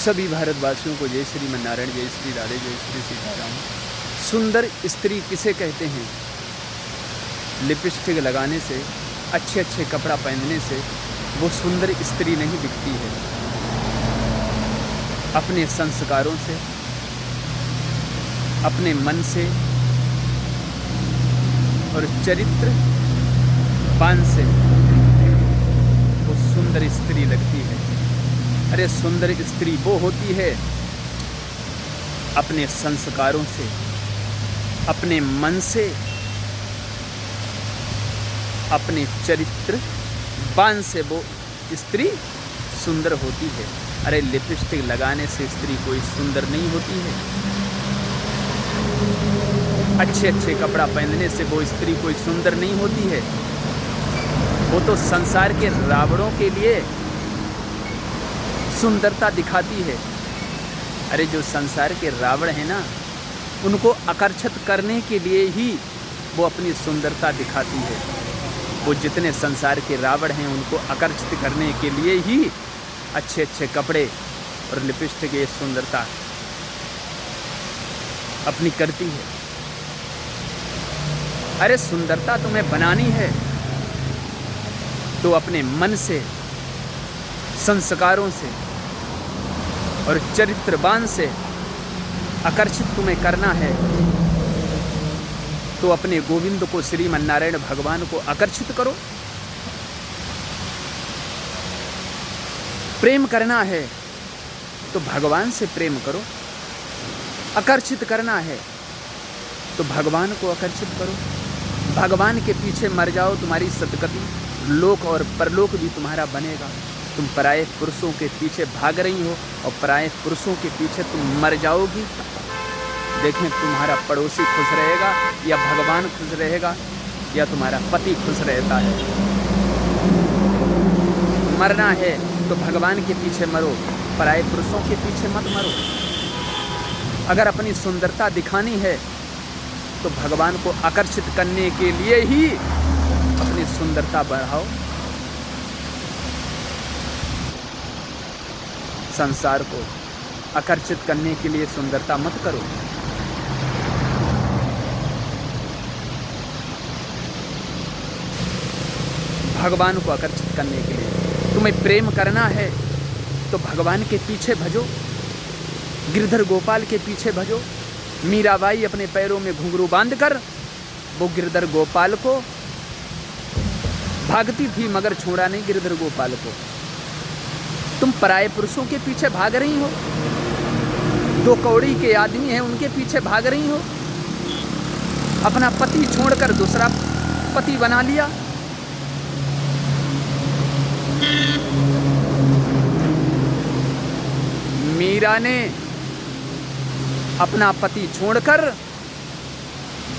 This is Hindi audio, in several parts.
सभी भारतवासियों को जय श्री मन्नारायण, जय श्री राधे, जय श्री सीताराम। सुंदर स्त्री किसे कहते हैं? लिपस्टिक लगाने से, अच्छे अच्छे कपड़ा पहनने से वो सुंदर स्त्री नहीं दिखती है। अपने संस्कारों से, अपने मन से और चरित्र बान से वो सुंदर स्त्री लगती है। अरे सुंदर स्त्री वो होती है अपने संस्कारों से, अपने मन से, अपने चरित्र बान से वो स्त्री सुंदर होती है। अरे लिपस्टिक लगाने से स्त्री कोई सुंदर नहीं होती है। अच्छे अच्छे कपड़ा पहनने से वो स्त्री कोई सुंदर नहीं होती है। वो तो संसार के रावणों के लिए सुंदरता दिखाती है। अरे जो संसार के रावण हैं ना, उनको आकर्षित करने के लिए ही वो अपनी सुंदरता दिखाती है। वो जितने संसार के रावण हैं उनको आकर्षित करने के लिए ही अच्छे अच्छे कपड़े और लिपस्टिक ये सुंदरता अपनी करती है। अरे सुंदरता तुम्हें बनानी है तो अपने मन से, संस्कारों से और चरित्रवान से आकर्षित तुम्हें करना है तो अपने गोविंद को, श्रीमन्नारायण भगवान को आकर्षित करो। प्रेम करना है तो भगवान से प्रेम करो। आकर्षित करना है तो भगवान को आकर्षित करो। भगवान के पीछे मर जाओ, तुम्हारी सदगति लोक और परलोक भी तुम्हारा बनेगा। तुम पराये पुरुषों के पीछे भाग रही हो और पराये पुरुषों के पीछे तुम मर जाओगी। देखें तुम्हारा पड़ोसी खुश रहेगा या भगवान खुश रहेगा या तुम्हारा पति खुश रहता है। मरना है तो भगवान के पीछे मरो, पराये पुरुषों के पीछे मत मरो। अगर अपनी सुंदरता दिखानी है तो भगवान को आकर्षित करने के लिए ही अपनी सुंदरता बढ़ाओ। संसार को आकर्षित करने के लिए सुंदरता मत करो। भगवान को आकर्षित करने के लिए तुम्हें प्रेम करना है तो भगवान के पीछे भजो, गिरधर गोपाल के पीछे भजो। मीराबाई अपने पैरों में घुंघरू बांधकर वो गिरधर गोपाल को भागती थी मगर छोड़ा नहीं गिरधर गोपाल को। तुम पराये पुरुषों के पीछे भाग रही हो, दो कौड़ी के आदमी हैं उनके पीछे भाग रही हो। अपना पति छोड़कर दूसरा पति बना लिया। मीरा ने अपना पति छोड़कर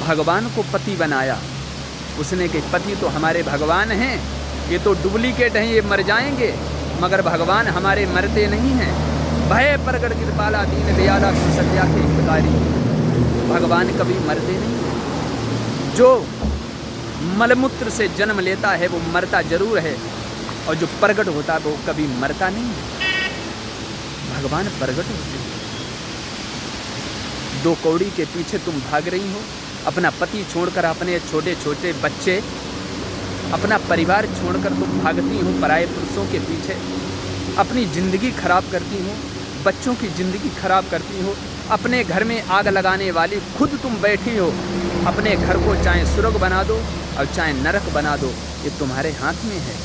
भगवान को पति बनाया। उसने कहा पति तो हमारे भगवान हैं, ये तो डुप्लीकेट हैं, ये मर जाएंगे, मगर भगवान हमारे मरते नहीं हैं। भय प्रगट कृपाला दीन दयाला सत्या के हितकारी। भगवान कभी मरते नहीं हैं। जो मलमूत्र से जन्म लेता है वो मरता जरूर है और जो प्रगट होता है वो कभी मरता नहीं है। भगवान प्रगट होते हैं। दो कौड़ी के पीछे तुम भाग रही हो, अपना पति छोड़कर, अपने छोटे छोटे बच्चे, अपना परिवार छोड़कर तुम भागती हो पराये पुरुषों के पीछे। अपनी ज़िंदगी खराब करती हो, बच्चों की ज़िंदगी खराब करती हो। अपने घर में आग लगाने वाली खुद तुम बैठी हो। अपने घर को चाहे स्वर्ग बना दो और चाहे नरक बना दो, ये तुम्हारे हाथ में है,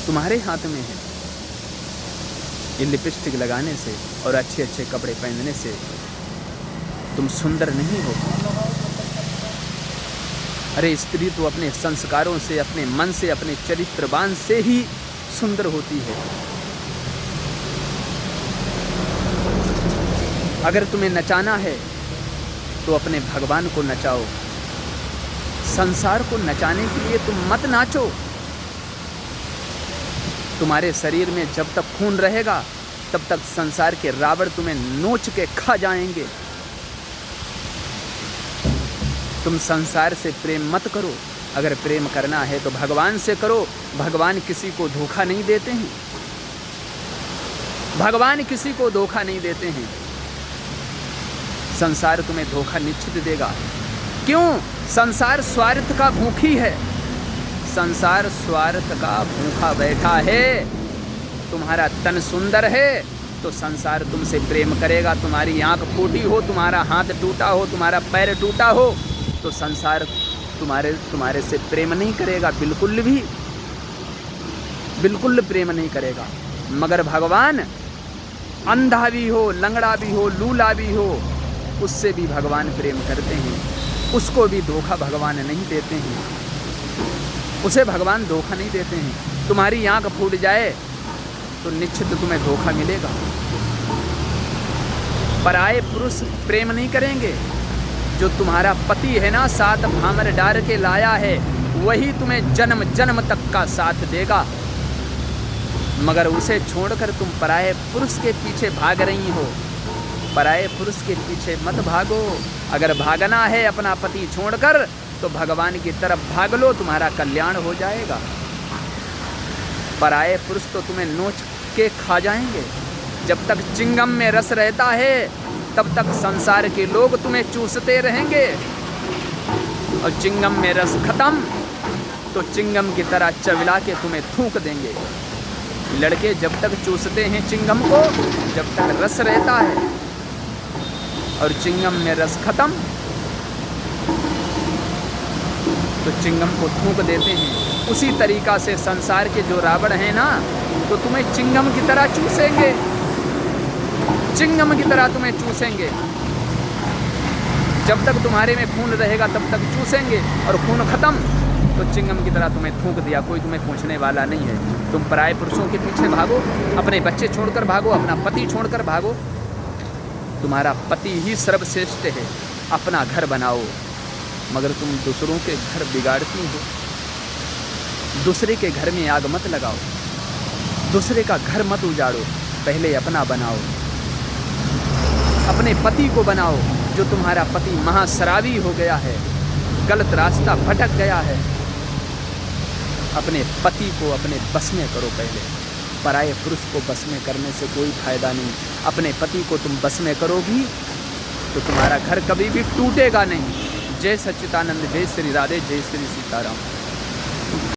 तुम्हारे हाथ में है। ये लिपस्टिक लगाने से और अच्छे अच्छे कपड़े पहनने से तुम सुंदर नहीं हो। अरे स्त्री तो अपने संस्कारों से, अपने मन से, अपने चरित्रवान से ही सुंदर होती है। अगर तुम्हें नचाना है तो अपने भगवान को नचाओ। संसार को नचाने के लिए तुम मत नाचो। तुम्हारे शरीर में जब तक खून रहेगा तब तक संसार के रावण तुम्हें नोच के खा जाएंगे। तुम संसार से प्रेम मत करो। अगर प्रेम करना है तो भगवान से करो। भगवान किसी को धोखा नहीं देते हैं। भगवान किसी को धोखा नहीं देते हैं। संसार तुम्हें धोखा निश्चित देगा। क्यों? संसार स्वार्थ का भूखी है। संसार स्वार्थ का भूखा बैठा है। तुम्हारा तन सुंदर है तो संसार तुमसे प्रेम करेगा। तुम्हारी आंख फूटी हो, तुम्हारा हाथ टूटा हो, तुम्हारा पैर टूटा हो तो संसार तुम्हारे से प्रेम नहीं करेगा, बिल्कुल प्रेम नहीं करेगा। मगर भगवान अंधा भी हो, लंगड़ा भी हो, लूला भी हो, उससे भी भगवान प्रेम करते हैं। उसको भी धोखा भगवान नहीं देते हैं। उसे भगवान धोखा नहीं देते हैं। तुम्हारी आंख फूट जाए तो निश्चित तुम्हें धोखा मिलेगा। पराये पुरुष प्रेम नहीं करेंगे। जो तुम्हारा पति है ना, साथ भामर डार के लाया है, वही तुम्हें जन्म जन्म तक का साथ देगा। मगर उसे छोड़कर तुम पराये पुरुष के पीछे भाग रही हो। पराये पुरुष के पीछे मत भागो। अगर भागना है अपना पति छोड़कर तो भगवान की तरफ भाग लो, तुम्हारा कल्याण हो जाएगा। पराये पुरुष तो तुम्हें नोच के खा जाएंगे। जब तक चिंगम में रस रहता है तब तक संसार के लोग तुम्हें चूसते रहेंगे, और चिंगम में रस खत्म तो चिंगम की तरह चविला के तुम्हें थूक देंगे। लड़के जब तक चूसते हैं चिंगम को, जब तक रस रहता है, और चिंगम में रस खत्म तो चिंगम को थूक देते हैं। उसी तरीक़ा से संसार के जो रावण हैं ना, तो तुम्हें चिंगम की तरह चूसेंगे, चिंगम की तरह तुम्हें चूसेंगे। जब तक तुम्हारे में खून रहेगा तब तक चूसेंगे, और खून खत्म तो चिंगम की तरह तुम्हें थूक दिया। कोई तुम्हें पूछने वाला नहीं है। तुम पराये पुरुषों के पीछे भागो, अपने बच्चे छोड़कर भागो, अपना पति छोड़कर भागो। तुम्हारा पति ही सर्वश्रेष्ठ है। अपना घर बनाओ, मगर तुम दूसरों के घर बिगाड़ती हो। दूसरे के घर में आग मत लगाओ, दूसरे का घर मत उजाड़ो, पहले अपना बनाओ। अपने पति को बनाओ। जो तुम्हारा पति महाशराबी हो गया है, गलत रास्ता भटक गया है, अपने पति को अपने बस में करो पहले। पराये पुरुष को बस में करने से कोई फायदा नहीं। अपने पति को तुम बस में करोगी तो तुम्हारा घर कभी भी टूटेगा नहीं। जय सच्चिदानंद, जय श्री राधे, जय श्री सीताराम।